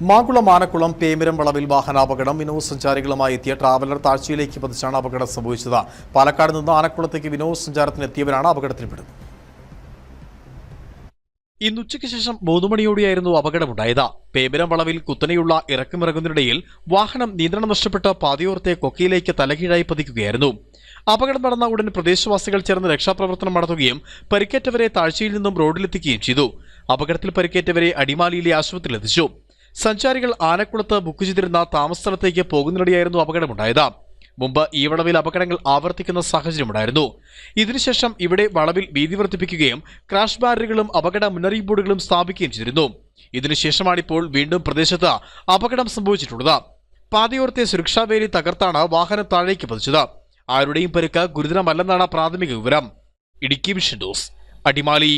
മാങ്കുളം ആനക്കുളം പേമിരം വളവിൽ വാഹനാപകടം. വിനോദസഞ്ചാരികളുമായി എത്തിയ ട്രാവലർ താഴ്ചയിലേക്ക് പതിച്ചാണ് അപകടം സംഭവിച്ചത്. പാലക്കാട് നിന്ന് ആനക്കുളത്തേക്ക് വിനോദസഞ്ചാരത്തിനെത്തിയവരാണ് അപകടത്തിൽപ്പെടുന്നത്. ഇന്ന് ഉച്ചയ്ക്ക് ശേഷം 3 മണിയോടെയായിരുന്നു അപകടമുണ്ടായത്. പേമിരം വളവിൽ കുത്തനെയുള്ള ഇറക്കമിറങ്ങുന്നതിനിടയിൽ വാഹനം നിയന്ത്രണം നഷ്ടപ്പെട്ട് പാതയോരത്തെ കൊക്കയിലേക്ക് തലകീഴായി പതിക്കുകയായിരുന്നു. അപകടം നടന്ന ഉടൻ പ്രദേശവാസികൾ ചേർന്ന് രക്ഷാപ്രവർത്തനം നടത്തുകയും പരിക്കേറ്റവരെ താഴ്ചയിൽ നിന്നും റോഡിലെത്തിക്കുകയും ചെയ്തു. അപകടത്തിൽ പരിക്കേറ്റവരെ അടിമാലിയിലെ ആശുപത്രിയിലെത്തിച്ചു. സഞ്ചാരികൾ ആനക്കുളത്ത് ബുക്ക് ചെയ്തിരുന്ന താമസസ്ഥലത്തേക്ക് പോകുന്നതിനിടെയായിരുന്നു അപകടമുണ്ടായത്. മുമ്പ് ഈ വളവിൽ അപകടങ്ങൾ ആവർത്തിക്കുന്ന സാഹചര്യമുണ്ടായിരുന്നു. ഇതിനുശേഷം ഇവിടെ വളവിൽ വീതി വർദ്ധിപ്പിക്കുകയും ക്രാഷ് ബാരിയറുകളും അപകട മുന്നറിയിപ്പ് ബോർഡുകളും സ്ഥാപിക്കുകയും ചെയ്തിരുന്നു. ഇതിനുശേഷമാണിപ്പോൾ വീണ്ടും പ്രദേശത്ത് അപകടം സംഭവിച്ചിട്ടുള്ളത്. പാതയോരത്തെ സുരക്ഷാവേലി തകർത്താണ് വാഹനം താഴേക്ക് പതിച്ചത്. ആരുടെയും പരിക്ക് ഗുരുതരമല്ലെന്നാണ് പ്രാഥമിക വിവരം. Idukki vision news, Adimali.